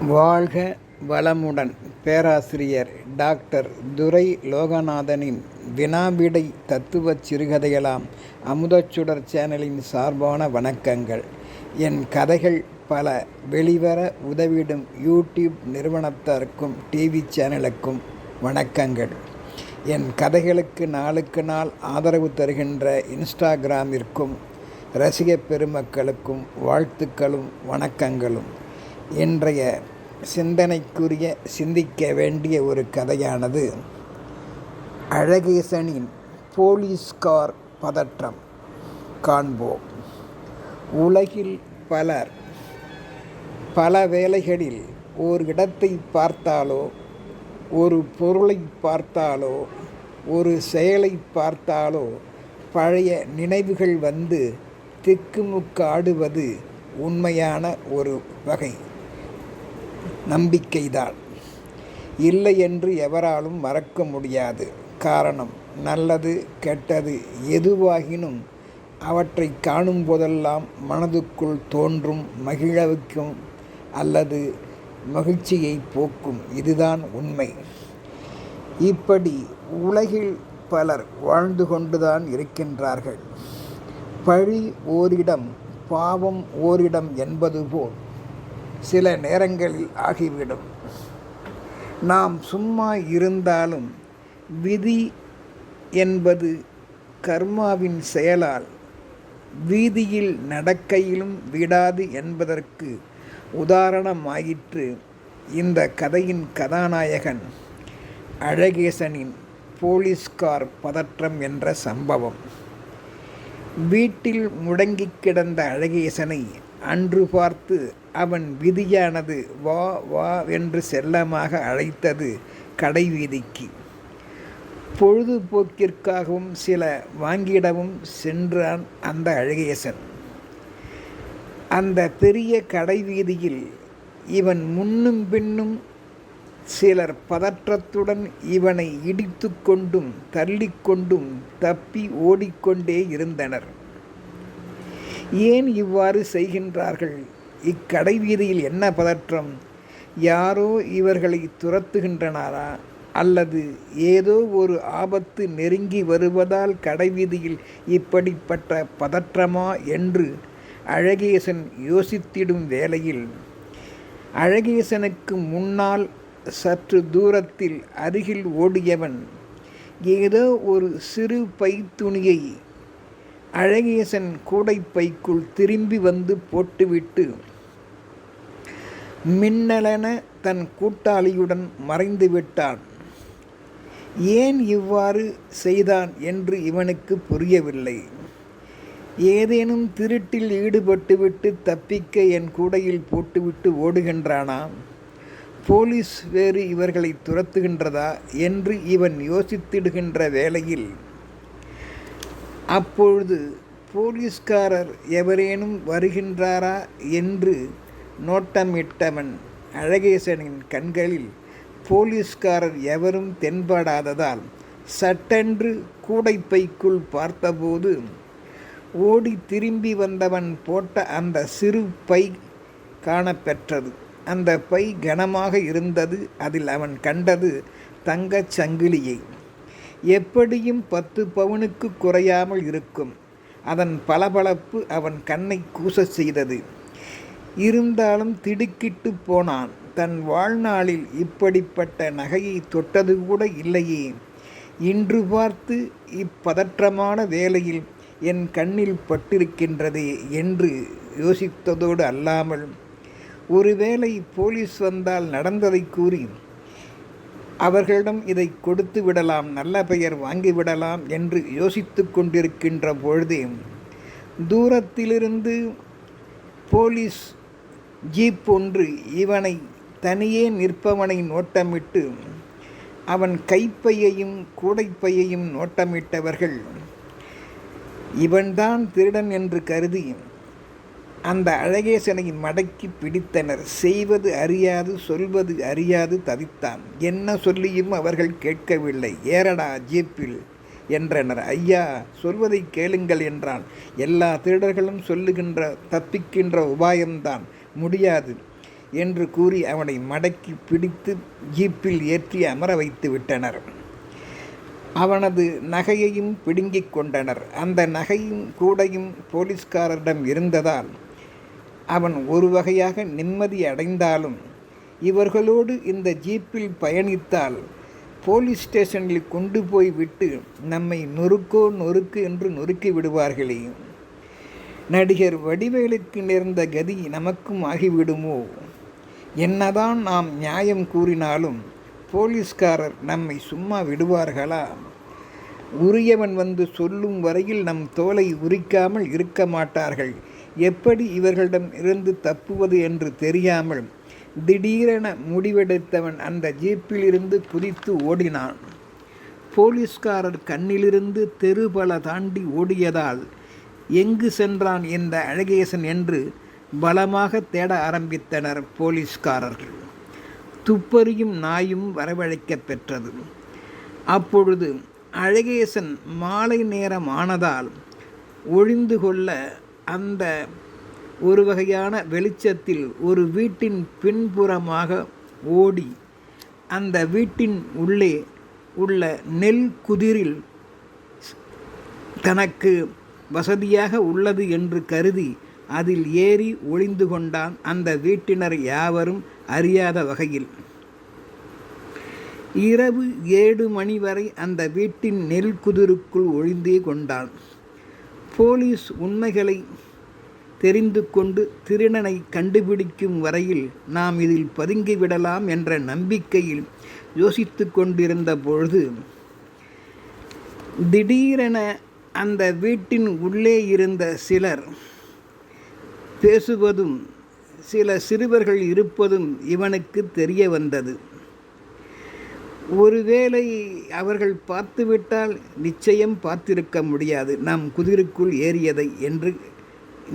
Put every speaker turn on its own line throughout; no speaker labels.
வாழ்க வளமுடன்! பேராசிரியர் டாக்டர் துரை லோகநாதனின் வினாவிடை தத்துவச் சிறுகதைகளாம் அமுதச்சுடர் சேனலின் சார்பான வணக்கங்கள். என் கதைகள் பல வெளிவர உதவிடும் யூடியூப் நிறுவனத்தாருக்கும் டிவி சேனலுக்கும் வணக்கங்கள். என் கதைகளுக்கு நாளுக்கு நாள் ஆதரவு தருகின்ற இன்ஸ்டாகிராமிற்கும் ரசிக பெருமக்களுக்கும் வாழ்த்துக்களும் வணக்கங்களும். இன்றைய சிந்தனைக்குரிய சிந்திக்க வேண்டிய ஒரு கதையானது அழகேசனின் போலீஸ்கார் பதற்றம் காண்போம். உலகில் பலர் பல வேளைகளில் ஓர் இடத்தை பார்த்தாலோ, ஒரு பொருளை பார்த்தாலோ, ஒரு செயலை பார்த்தாலோ பழைய நினைவுகள் வந்து திக்குமுக்காடுவது உண்மையான ஒரு வகை நம்பிக்கைதான். இல்லை என்று எவராலும் மறக்க முடியாது. காரணம், நல்லது கெட்டது எதுவாகினும் அவற்றை காணும் போதெல்லாம் மனதுக்குள் தோன்றும் மகிழவைக்கும் அல்லது மகிழ்ச்சியை போக்கும் இதுதான் உண்மை. இப்படி உலகில் பலர் வாழ்ந்து கொண்டுதான் இருக்கின்றார்கள். பழி ஓரிடம், பாவம் ஓரிடம் என்பது போல் சில நேரங்களில் ஆகிவிடும். நாம் சும்மா இருந்தாலும் விதி என்பது கர்மாவின் செயலால் வீதியில் நடக்கையிலும் விடாது என்பதற்கு உதாரணமாயிற்று இந்த கதையின் கதாநாயகன் அழகேசனின் போலீஸ்கார் பதற்றம் என்ற சம்பவம். வீட்டில் முடங்கி கிடந்த அழகேசனை அன்று பார்த்து அவன் விதியானது வா வா என்று செல்லமாக அழைத்தது கடை வீதிக்கு. பொழுதுபோக்கிற்காகவும் சில வாங்கிடவும் சென்றான் அந்த அழகேசன். அந்த பெரிய கடை வீதியில் இவன் முன்னும் பின்னும் சிலர் பதற்றத்துடன் இவனை இடித்து கொண்டும் தள்ளிக்கொண்டும் தப்பி ஓடிக்கொண்டே இருந்தனர். ஏன் இவ்வாறு செய்கின்றார்கள்? இக்கடை வீதியில் என்ன பதற்றம்? யாரோ இவர்களை துரத்துகின்றனாரா? அல்லது ஏதோ ஒரு ஆபத்து நெருங்கி வருவதால் கடைவீதியில் இப்படிப்பட்ட பதற்றமா என்று அழகேசன் யோசித்திடும் வேளையில், அழகேசனுக்கு முன்னால் சற்று தூரத்தில் அருகில் ஓடியவன் ஏதோ ஒரு சிறு பைத்துணியை அழகேசன் கூடைப்பைக்குள் திரும்பி வந்து போட்டுவிட்டு மின்னலென தன் கூட்டாளியுடன் மறைந்து விட்டான். ஏன் இவ்வாறு செய்தான் என்று இவனுக்கு புரியவில்லை. ஏதேனும் திருட்டில் ஈடுபட்டுவிட்டு தப்பிக்க என் கூடையில் போட்டுவிட்டு ஓடுகின்றானா? போலீஸ் வேறு இவர்களை துரத்துகின்றதா என்று இவன் யோசித்திடுகின்ற வேளையில், அப்பொழுது போலீஸ்காரர் எவரேனும் வருகின்றாரா என்று நோட்டமிட்டவன் அழகேசனின் கண்களில் போலீஸ்காரர் எவரும் தென்படாததால் சட்டென்று கூடைப்பைக்குள் பார்த்தபோது ஓடி திரும்பி வந்தவன் போட்ட அந்த சிறு பை காணப்பெற்றது. அந்த பை கனமாக இருந்தது. அதில் அவன் கண்டது தங்கச் சங்கிலியை. எப்படியும் 10 பவுனுக்கு குறையாமல் இருக்கும். அதன் பளபளப்பு அவன் கண்ணை கூச செய்தது. இருந்தாலும் திடுக்கிட்டு போனான். தன் வாழ்நாளில் இப்படிப்பட்ட நகையை தொட்டது கூட இல்லையே. இன்று பார்த்து இப்பதற்றமான வேளையில் என் கண்ணில் பட்டிருக்கின்றதே என்று யோசித்ததோடு அல்லாமல், ஒருவேளை போலீஸ் வந்தால் நடந்ததை கூறி அவர்களிடம் இதை கொடுத்து விடலாம், நல்ல பெயர் வாங்கிவிடலாம் என்று யோசித்து கொண்டிருக்கின்ற பொழுதே தூரத்திலிருந்து போலீஸ் ஜீப் ஒன்று இவனை தனியே நிற்பவனை நோட்டமிட்டு அவன் கைப்பையையும் கூடைப்பையையும் நோட்டமிட்டவர்கள் இவன்தான் திருடன் என்று கருதி அந்த அழகேசனை மடக்கி பிடித்தனர். செய்வது அறியாது சொல்வது அறியாது தவித்தான். என்ன சொல்லியும் அவர்கள் கேட்கவில்லை. ஏறடா ஜீப்பில் என்றனர். ஐயா, சொல்வதை கேளுங்கள் என்றான். எல்லா திருடர்களும் சொல்லுகின்ற தப்பிக்கின்ற உபாயம்தான். முடியாது. என்று கூறி அவனை மடக்கி பிடித்து ஜீப்பில் ஏற்றி அமர வைத்து விட்டனர். அவனது நகையையும் பிடுங்கிக் கொண்டனர். அந்த நகையும் கூடையும் போலீஸ்காரரிடம் இருந்ததால் அவன் ஒரு வகையாக நிம்மதி அடைந்தாலும், இவர்களோடு இந்த ஜீப்பில் பயணித்தால் போலீஸ் ஸ்டேஷனில் கொண்டு போய் விட்டு நம்மை நொறுக்கு என்று நொறுக்கி விடுவார்களே. நடிகர் வடிவேலுக்கு நேர்ந்த கதி நமக்கும் ஆகிவிடுமோ? என்னதான் நாம் நியாயம் கூறினாலும் போலீஸ்காரர் நம்மை சும்மா விடுவார்களா? உரியவன் வந்து சொல்லும் வரையில் நம் தோலை உரிக்காமல் இருக்க மாட்டார்கள். எப்படி இவர்களிடம் இருந்து தப்புவது என்று தெரியாமல் திடீரென முடிவெடுத்தவன் அந்த ஜீப்பிலிருந்து குதித்து ஓடினான். போலீஸ்காரர் கண்ணிலிருந்து தெரு பல தாண்டி ஓடியதால் எங்கு சென்றான் இந்த அழகேசன் என்று பலமாக தேட ஆரம்பித்தனர் போலீஸ்காரர்கள். துப்பறியும் நாயும் வரவழைக்க பெற்றது. அப்பொழுது அழகேசன் மாலை நேரம் ஆனதால் ஒளிந்து கொள்ள அந்த ஒரு வகையான வெளிச்சத்தில் ஒரு வீட்டின் பின்புறமாக ஓடி அந்த வீட்டின் உள்ளே உள்ள நெல் குதிரில் தனக்கு வசதியாக உள்ளது என்று கருதி அதில் ஏறி ஒளிந்து கொண்டான். அந்த வீட்டினர் யாவரும் அறியாத வகையில் இரவு 7 மணி வரை அந்த வீட்டின் நெல் குதிருக்குள் ஒளிந்தே கொண்டான். போலீஸ் உண்மைகளை தெரிந்து கொண்டு திருடனை கண்டுபிடிக்கும் வரையில் நாம் இதில் பதுங்கிவிடலாம் என்ற நம்பிக்கையில் யோசித்து கொண்டிருந்த பொழுது திடீரென அந்த வீட்டின் உள்ளே இருந்த சிலர் பேசுவதும் சில சிறுவர்கள் இருப்பதும் இவனுக்கு தெரிய வந்தது. ஒருவேளை அவர்கள் பார்த்துவிட்டால் நிச்சயம் பார்த்திருக்க முடியாது நாம் குதிரைக்குள் ஏறியதை என்று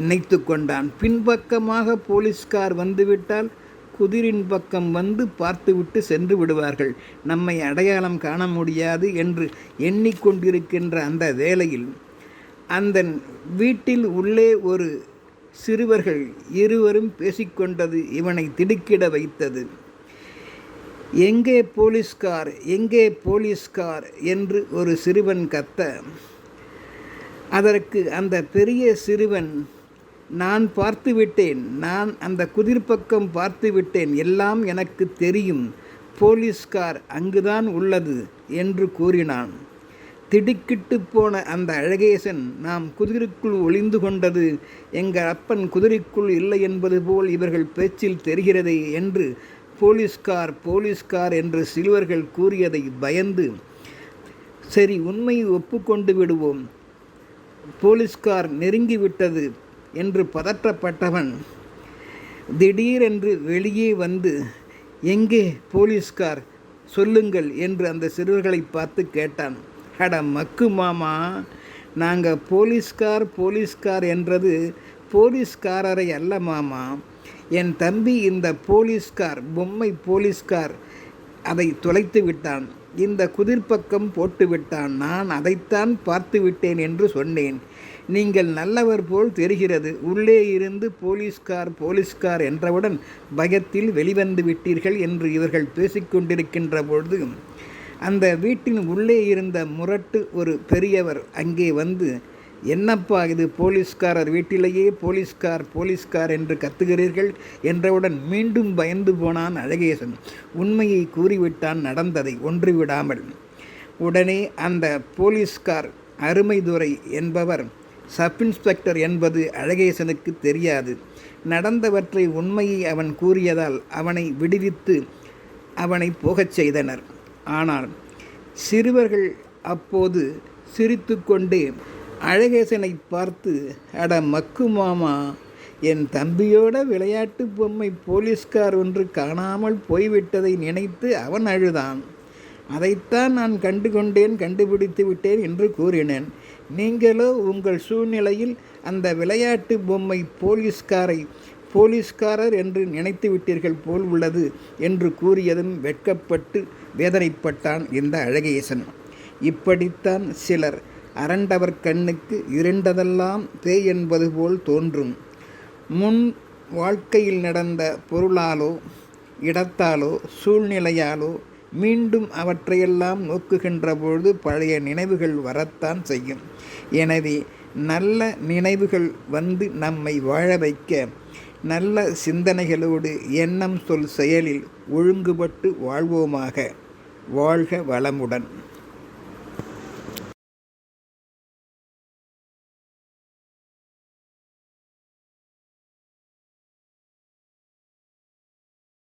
நினைத்து கொண்டான். பின்பக்கமாக போலீஸ்கார் வந்துவிட்டால் குதிரின் பக்கம் வந்து பார்த்துவிட்டு சென்று விடுவார்கள், நம்மை அடையாளம் காண முடியாது என்று எண்ணிக்கொண்டிருக்கின்ற அந்த வேளையில் அந்த வீட்டில் உள்ளே ஒரு சிறுவர்கள் இருவரும் பேசிக்கொண்டது இவனை திடுக்கிட வைத்தது. எங்கே போலீஸ்கார், எங்கே போலீஸ்கார் என்று ஒரு சிறுவன் கத்த, அதற்கு அந்த பெரிய சிறுவன், நான் பார்த்துவிட்டேன், நான் அந்த குதிர்பக்கம் பார்த்துவிட்டேன், எல்லாம் எனக்கு தெரியும், போலீஸ்கார் அங்குதான் உள்ளது என்று கூறினான். திடுக்கிட்டு போன அந்த அழகேசன், நாம் குதிரைக்குள் ஒளிந்து கொண்டது எங்கள் அப்பன் குதிரைக்குள் இல்லை என்பது போல் இவர்கள் பேச்சில் தெரிகிறதே என்று போலீஸ்கார் போலீஸ்கார் என்று சிறுவர்கள் கூறியதை பயந்து, சரி உண்மையை ஒப்புக்கொண்டு விடுவோம், போலீஸ்கார் நெருங்கிவிட்டது என்று பதற்றப்பட்டவன் திடீரென்று வெளியே வந்து, எங்கே போலீஸ்கார் சொல்லுங்கள் என்று அந்த சிறுவர்களை பார்த்து கேட்டான். அட மக்கு மாமா, நாங்கள் போலீஸ்கார் போலீஸ்கார் என்றது போலீஸ்காரரை அல்ல மாமா, என் தம்பி இந்த போலீஸ்கார் பொம்மை போலீஸ்கார் அதை தொலைத்து விட்டான், இந்த குதிர்பக்கம் போட்டு விட்டான், நான் அதைத்தான் பார்த்து விட்டேன் என்று சொன்னேன். நீங்கள் நல்லவர் போல் தெரிகிறது, உள்ளே இருந்து போலீஸ்கார் போலீஸ்கார் என்றவுடன் பயத்தில் வெளிவந்து விட்டீர்கள் என்று இவர்கள் பேசிக்கொண்டிருக்கின்ற பொழுது அந்த வீட்டின் உள்ளே இருந்த முரட்டு ஒரு பெரியவர் அங்கே வந்து, என்னப்பா இது, போலீஸ்காரர் வீட்டிலேயே போலீஸ்கார் போலீஸ்கார் என்று கத்துகிறீர்கள் என்றவுடன் மீண்டும் பயந்து போனான் அழகேசன். உண்மையை கூறிவிட்டான், நடந்ததை ஒன்றுவிடாமல். உடனே அந்த போலீஸ்கார் அருமைதுரை என்பவர் சப் இன்ஸ்பெக்டர் என்பது அழகேசனுக்கு தெரியாது. நடந்தவற்றை உண்மையை அவன் கூறியதால் அவனை விடுவித்து அவனை போகச் செய்தனர். ஆனால் சிறுவர்கள் அப்போது சிரித்து கொண்டே அழகேசனை பார்த்து, அட மக்கு மாமா, என் தம்பியோட விளையாட்டு பொம்மை போலீஸ்கார் ஒன்று காணாமல் போய்விட்டதை நினைத்து அவன் அழுதான், அதைத்தான் நான் கண்டுபிடித்து விட்டேன் என்று கூறினேன். நீங்களோ உங்கள் சூழ்நிலையில் அந்த விளையாட்டு பொம்மை போலீஸ்காரை போலீஸ்காரர் என்று நினைத்து விட்டீர்கள் போல் உள்ளது என்று கூறியதும் வெட்கப்பட்டு வேதனைப்பட்டான் இந்த அழகேசன். இப்படித்தான் சிலர் அரண்டவர் கண்ணுக்கு இருண்டதெல்லாம் பேய் என்பது போல் தோன்றும். முன் வாழ்க்கையில் நடந்த பொருளாலோ இடத்தாலோ சூழ்நிலையாலோ மீண்டும் அவற்றையெல்லாம் நோக்குகின்ற பொழுது பழைய நினைவுகள் வரத்தான் செய்யும். எனவே நல்ல நினைவுகள் வந்து நம்மை வாழ வைக்க நல்ல சிந்தனைகளோடு எண்ணம் சொல் செயலில் ஒழுங்குபட்டு வாழ்வோமாக. வாழ்க வளமுடன்.